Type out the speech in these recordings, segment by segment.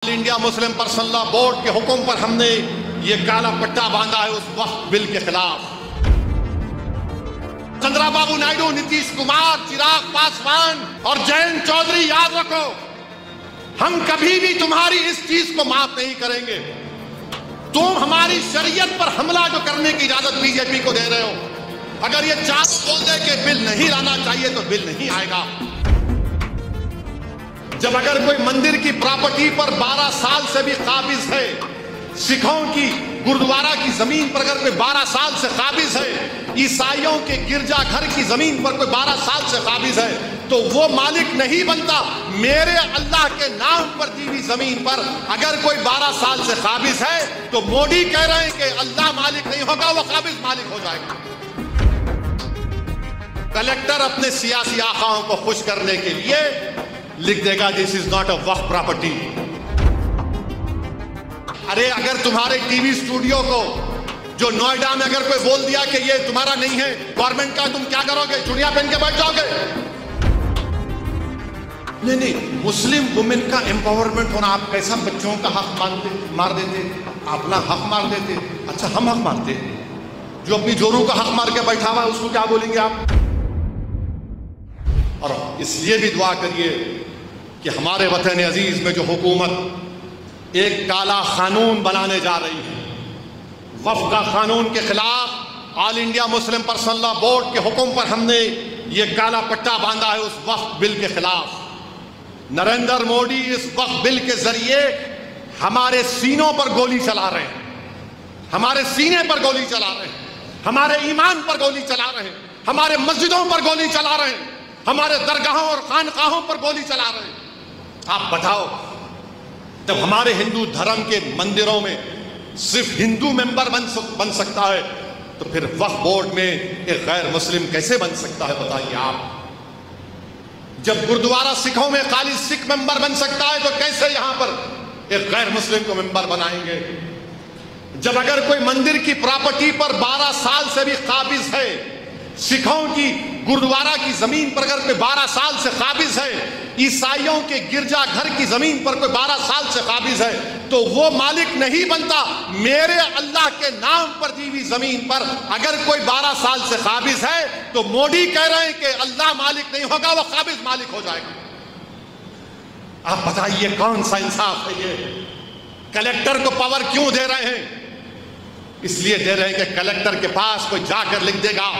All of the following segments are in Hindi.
India Muslim personal law board के हुक्म पर हमने ये काला पट्टा बांधा है उस वक्फ बिल के खिलाफ। चंद्रबाबू नायडू, नीतीश कुमार, चिराग पासवान और जयंत चौधरी, याद रखो, हम कभी भी तुम्हारी इस चीज को माफ नहीं करेंगे। तुम हमारी शरीयत पर हमला जो करने की इजाजत बीजेपी को दे रहे हो, अगर ये चार बोल दे कि बिल नहीं लाना चाहिए तो बिल नहीं आएगा। जब अगर कोई मंदिर की प्रॉपर्टी पर 12 साल से भी काबिज है, सिखों की गुरुद्वारा की जमीन पर अगर कोई 12 साल से काबिज है, ईसाइयों के गिरजाघर की जमीन पर कोई 12 साल से काबिज है, तो वो मालिक नहीं बनता। मेरे अल्लाह के नाम पर दी हुई जमीन पर अगर कोई 12 साल से काबिज है तो मोदी कह रहे हैं कि अल्लाह मालिक नहीं होगा, वो काबिज मालिक हो जाएगा। कलेक्टर अपने सियासी आकाओं को खुश करने के लिए लिख देगा this is not a waqf property. अरे अगर तुम्हारे टीवी स्टूडियो को जो नोएडा में अगर कोई बोल दिया कि ये तुम्हारा नहीं है, गवर्नमेंट का, तुम क्या करोगे? चुड़िया पहन के बैठ जाओगे? नहीं, मुस्लिम वुमेन का एम्पावरमेंट होना, आप कैसा बच्चों का हक मार देते, अपना हक मार देते। अच्छा, हम हक मारते, जो अपनी जोरों का हक मार के बैठा हुआ है उसको क्या बोलेंगे आप? और इसलिए भी दुआ करिए कि हमारे वतन अजीज में जो हुकूमत एक काला कानून बनाने जा रही है, वक्फ का कानून के खिलाफ all India Muslim personal law board के हुक्म पर हमने ये काला पट्टा बांधा है उस वक्फ बिल के खिलाफ। नरेंद्र मोदी इस वक्फ बिल के जरिए हमारे सीनों पर गोली चला रहे हैं, हमारे सीने पर गोली चला रहे हैं, हमारे ईमान पर गोली चला रहे हैं, हमारे मस्जिदों पर गोली चला रहे हैं, हमारे दरगाहों और खानकाहों पर गोली चला रहे हैं। आप बताओ, जब हमारे हिंदू धर्म के मंदिरों में सिर्फ हिंदू मेंबर बन सकता है, तो फिर वक्फ बोर्ड में एक गैर मुस्लिम कैसे बन सकता है? बताइए आप। जब गुरुद्वारा सिखों में खाली सिख मेंबर बन सकता है, तो कैसे यहां पर एक गैर मुस्लिम को मेंबर बनाएंगे? जब अगर कोई मंदिर की प्रॉपर्टी पर 12 साल से भी काबिज है, सिखों की गुरुद्वारा की जमीन पर अगर कोई 12 साल से काबिज है, ईसाइयों के गिरजाघर की जमीन पर कोई 12 साल से काबिज है, तो वो मालिक नहीं बनता। मेरे अल्लाह के नाम पर दी हुई जमीन पर अगर कोई 12 साल से काबिज है तो मोदी कह रहे हैं कि अल्लाह मालिक नहीं होगा, वो काबिज मालिक हो जाएगा। आप बताइए कौन सा इंसाफ है ये? कलेक्टर को पावर क्यों दे रहे हैं? इसलिए दे रहे हैं कि कलेक्टर के पास कोई जाकर लिख देगा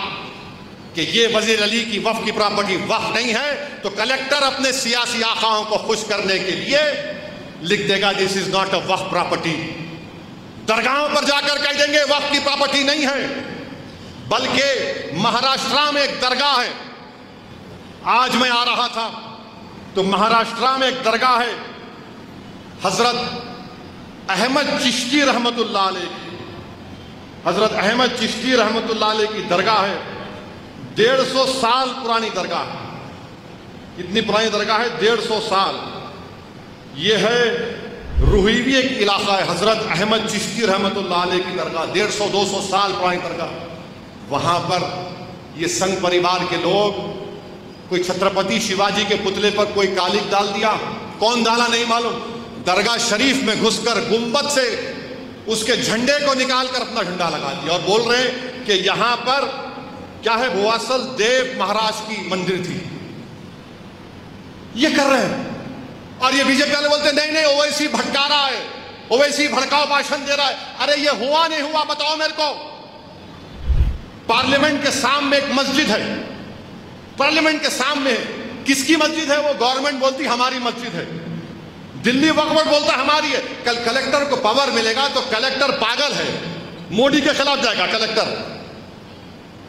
कि ये वजीर अली की वक्फ की प्रॉपर्टी वक्फ नहीं है, तो कलेक्टर अपने सियासी आकाओं को खुश करने के लिए लिख देगा this is not a waqf property. दरगाहों पर जाकर कह देंगे वक्फ की प्रॉपर्टी नहीं है। बल्कि महाराष्ट्र में एक दरगाह है, आज मैं आ रहा था तो महाराष्ट्र में एक दरगाह है, हजरत अहमद चिश्ती रहमतुल्लाह अलैह, हजरत अहमद चिश्ती रहमतुल्लाह अलैह की दरगाह है। 150 साल पुरानी दरगाह है। कितनी पुरानी दरगाह है? 150 साल। यह है रुहीवी एक इलाका है, हजरत अहमद चिश्ती रहमतुल्लाह अलैह की दरगाह, 150-200 साल पुरानी दरगाह। वहां पर ये संघ परिवार के लोग कोई छत्रपति शिवाजी के पुतले पर कोई कालिक डाल दिया, कौन डाला नहीं मालूम, दरगाह शरीफ में घुसकर गुंबद से उसके झंडे को निकालकर अपना झंडा लगा दिया और बोल रहे हैं कि यहां पर क्या है, वो असल देव महाराज की मंदिर थी। ये कर रहे हैं। और ये बीजेपी वाले बोलते हैं नहीं नहीं, ओवैसी भटका रहा है, ओवैसी भड़काऊ भाषण दे रहा है। अरे ये हुआ नहीं हुआ बताओ मेरे को। पार्लियामेंट के सामने एक मस्जिद है, पार्लियामेंट के सामने किसकी मस्जिद है? वो गवर्नमेंट बोलती हमारी मस्जिद है, दिल्ली वक्फ बोर्ड बोलता हमारी है। कल कलेक्टर को पावर मिलेगा तो कलेक्टर पागल है, मोदी के खिलाफ जाएगा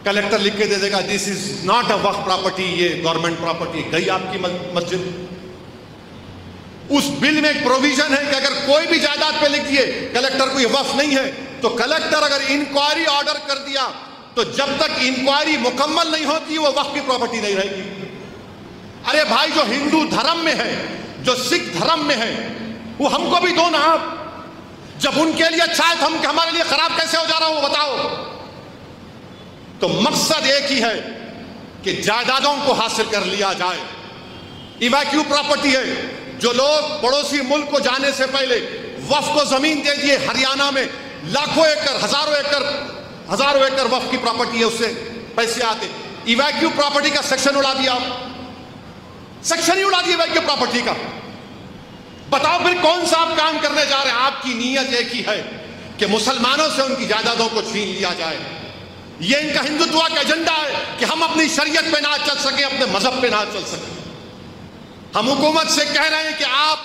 कलेक्टर लिख के दे देगा this is not a waqf property, ये गवर्नमेंट प्रॉपर्टी। गई आपकी मस्जिद। उस बिल में एक प्रोविजन है कि अगर कोई भी जायदाद पे लिख दिए कलेक्टर को ये वक्फ नहीं है, तो कलेक्टर अगर इंक्वायरी ऑर्डर कर दिया तो जब तक इंक्वायरी मुकम्मल नहीं होती वो वक्फ की प्रॉपर्टी नहीं रहेगी। अरे भाई, जो हिंदू धर्म में है, जो सिख धर्म में है, वो हमको भी दो ना आप। जब उनके लिए अच्छा है तो हम हमारे लिए खराब कैसे हो जा रहा हो वो बताओ। तो मकसद एक ही है कि जायदादों को हासिल कर लिया जाए। इवैक्यू प्रॉपर्टी है, जो लोग पड़ोसी मुल्क को जाने से पहले वक्फ को जमीन दे दिए, हरियाणा में लाखों एकड़, हजारों एकड़ वक्फ की प्रॉपर्टी है, उससे पैसे आते। इवैक्यू प्रॉपर्टी का सेक्शन उड़ा दिया, सेक्शन ही उड़ा दिया इवैक्यू प्रॉपर्टी का। बताओ फिर कौन सा आप काम करने जा रहे हैं? आपकी नीयत एक ही है कि मुसलमानों से उनकी जायदादों को छीन लिया जाए। यह इनका हिंदुत्व का एजेंडा है कि हम अपनी शरीयत पे ना चल सके, अपने मजहब पे ना चल सके। हम हुकूमत से कह रहे हैं कि आप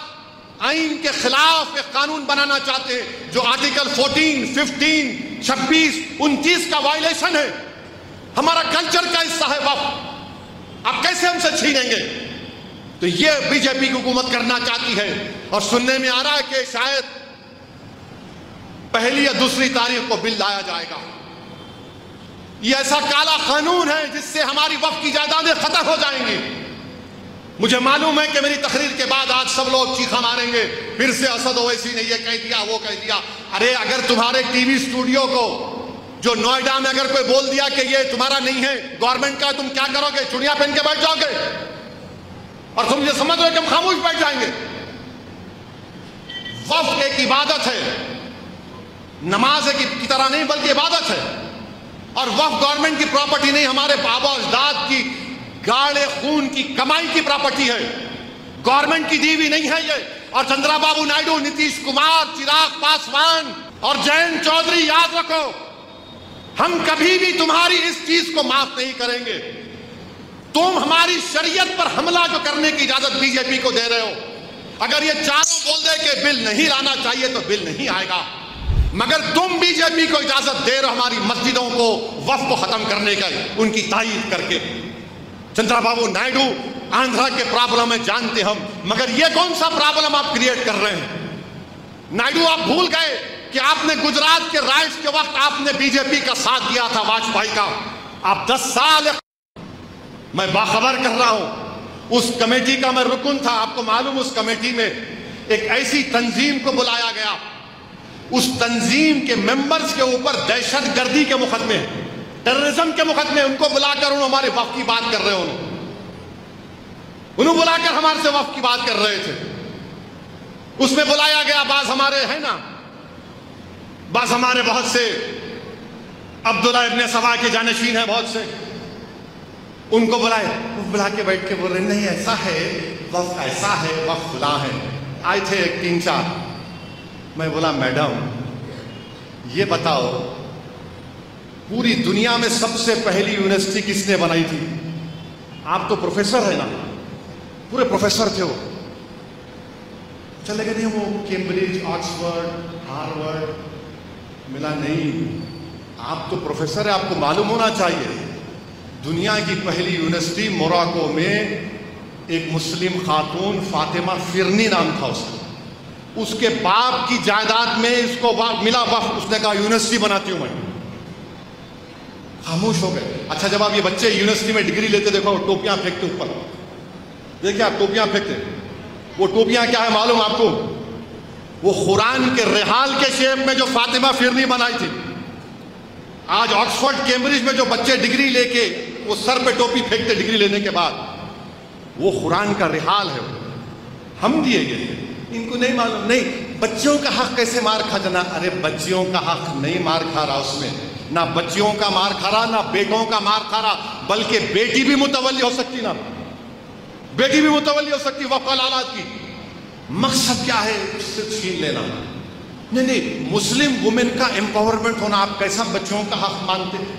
आइन के खिलाफ एक कानून बनाना चाहते हैं जो आर्टिकल 14, 15, 26, 29 का वायलेशन है। हमारा कल्चर का हिस्सा है वक्फ, आप कैसे हमसे छीनेंगे? तो यह बीजेपी की हुकूमत करना चाहती है। और सुनने में आ रहा है कि शायद पहली या दूसरी तारीख को बिल लाया जाएगा। यह ऐसा काला कानून है जिससे हमारी वक्फ की जायदादें खत्म हो जाएंगी। मुझे मालूम है कि मेरी तकरीर के बाद आज सब लोग चीखा मारेंगे, फिर से असद ओवैसी ने यह कह दिया, वो कह दिया। अरे अगर तुम्हारे टीवी स्टूडियो को जो नोएडा में अगर कोई बोल दिया कि ये तुम्हारा नहीं है, गवर्नमेंट का, तुम क्या करोगे? चुड़िया पहन के बैठ जाओगे और तुम ये समझ रहे हो कि हम खामोश बैठ जाएंगे? वक्फ एक इबादत है, नमाज की तरह नहीं बल्कि इबादत है। और वक्फ गवर्नमेंट की प्रॉपर्टी नहीं, हमारे बाबा अजदाद की गाढ़े खून की कमाई की प्रॉपर्टी है, गवर्नमेंट की दी हुई नहीं है ये। और चंद्रबाबू नायडू, नीतीश कुमार, चिराग पासवान और जयंत चौधरी, याद रखो, हम कभी भी तुम्हारी इस चीज को माफ नहीं करेंगे। तुम हमारी शरीयत पर हमला जो करने की इजाजत बीजेपी को दे रहे हो, अगर ये चारों बोल दे कि बिल नहीं लाना चाहिए तो बिल नहीं आएगा। मगर तुम बीजेपी को इजाजत दे रहे हो हमारी मस्जिदों को, वक्फ को खत्म करने का, उनकी तायीद करके। चंद्रबाबू नायडू आंध्रा के प्रॉब्लम है, जानते हम, मगर ये कौन सा प्रॉब्लम आप क्रिएट कर रहे हैं? नायडू, आप भूल गए कि आपने गुजरात के राइट्स के वक्त आपने बीजेपी का साथ दिया था, वाजपेयी का। आप 10 साल, मैं बाखबर कर रहा हूं, उस कमेटी का मैं रुकन था। आपको मालूम, उस कमेटी में एक ऐसी तंजीम को बुलाया गया, उस तंजीम के मेंबर्स के ऊपर दहशतगर्दी के मुकदमे, टेररिज्म के मुकदमे, उनको बुलाकर उन्होंने हमारे वक्फ की बात कर रहे हो, उन्होंने बुलाकर हमारे से वक्फ की बात कर रहे थे। उसमें बुलाया गया, बाज हमारे है ना, बाज हमारे बहुत से अब्दुल्ला इब्ने सबा के जानशीन है, बहुत से, उनको बुलाए, वो बुला के बैठ के बोल रहे नहीं ऐसा है, वक्फ ऐसा है, वक्फ खुला है। आए थे 3-4, मैं बोला मैडम ये बताओ, पूरी दुनिया में सबसे पहली यूनिवर्सिटी किसने बनाई थी? आप तो प्रोफेसर है ना, पूरे प्रोफेसर थे वो। चले गए नहीं, वो कैम्ब्रिज, ऑक्सफोर्ड, हार्वर्ड मिला नहीं। आप तो प्रोफेसर है, आपको मालूम होना चाहिए। दुनिया की पहली यूनिवर्सिटी मोरक्को में, एक मुस्लिम खातून फातिमा फिरनी नाम था उसका, उसके बाप की जायदाद में इसको मिला वक्फ, उसने कहा यूनिवर्सिटी बनाती हूं मैं। खामोश हो गए। अच्छा, जब आप ये बच्चे यूनिवर्सिटी में डिग्री लेते देखो, टोपियां फेंकते ऊपर, देखिए आप टोपियां फेंकते, वो टोपियां क्या है मालूम आपको? वो कुरान के रिहाल के शेप में जो फातिमा फिरनी बनाई थी। आज ऑक्सफोर्ड, कैम्ब्रिज में जो बच्चे डिग्री लेके वो सर पे टोपी फेंकते डिग्री लेने के बाद, वो कुरान का रिहाल है, हम दिए गए, इनको नहीं मालूम। नहीं, बच्चियों का हक कैसे मार खा जाना? अरे बच्चियों का हक नहीं मार खा रहा उसमें, ना बच्चियों का मार खा रहा, ना बेटों का मार खा रहा, बल्कि बेटी भी मुतवल्ली हो सकती, ना बेटी भी मुतवल्ली हो सकती वक्फ औलाद की। मकसद क्या है? उससे छीन लेना। नहीं, मुस्लिम वुमेन का एम्पावरमेंट होना। आप कैसा बच्चों का हक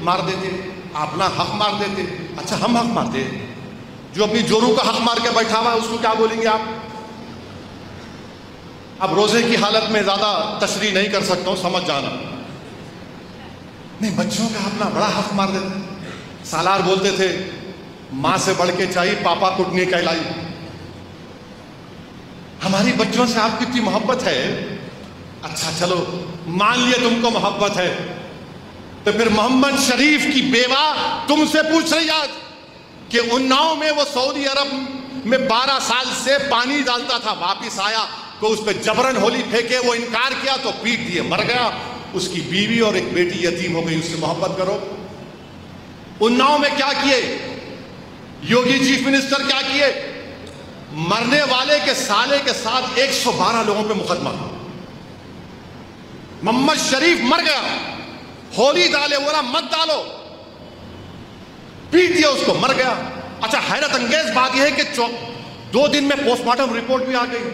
मार देते, अपना हक मार देते। अच्छा, हम हक मारते, जो अपनी जोरू का हक मार के बैठा हुआ है उसको क्या बोलेंगे आप? अब रोजे की हालत में ज्यादा तशरीह नहीं कर सकता हूं, समझ जाना। नहीं, बच्चों का अपना बड़ा हक मार देते। सालार बोलते थे, मां से बढ़ के चाहिए पापा कुटनी कहलाई। हमारी बच्चों से आपकी इतनी मोहब्बत है। अच्छा चलो, मान लिया तुमको मोहब्बत है, तो फिर मोहम्मद शरीफ की बेवा तुमसे पूछ रही आज कि उन्नाव में वो सऊदी अरब में 12 साल से पानी डालता था, वापिस आया तो उस पर जबरन होली फेंके, वो इनकार किया तो पीट दिए, मर गया। उसकी बीवी और एक बेटी यतीम हो गई, उससे मोहब्बत करो। उन्नाव में क्या किए योगी चीफ मिनिस्टर? क्या किए? मरने वाले के साले के साथ 112 लोगों पे मुकदमा। मोहम्मद शरीफ मर गया, होली डाले, बोला मत डालो, पीट दिया उसको, मर गया। अच्छा, हैरत अंगेज बात यह है कि 2 दिन में पोस्टमार्टम रिपोर्ट भी आ गई,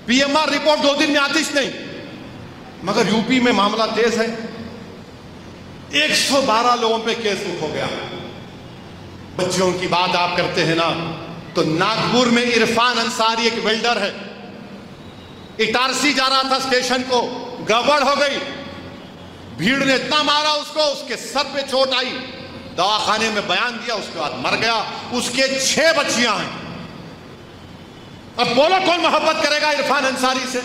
पीएमआर रिपोर्ट 2 दिन में आती नहीं, मगर यूपी में मामला तेज है, 112 लोगों पे केस बुक हो गया। बच्चियों की बात आप करते हैं ना, तो नागपुर में इरफान अंसारी एक वेल्डर है, इटारसी जा रहा था स्टेशन को, गड़बड़ हो गई, भीड़ ने इतना मारा उसको, उसके सर पे चोट आई, दवाखाने में बयान दिया, उसके बाद मर गया। उसके 6 बच्चियां हैं। अब बोलो कौन मोहब्बत करेगा इरफान अंसारी से?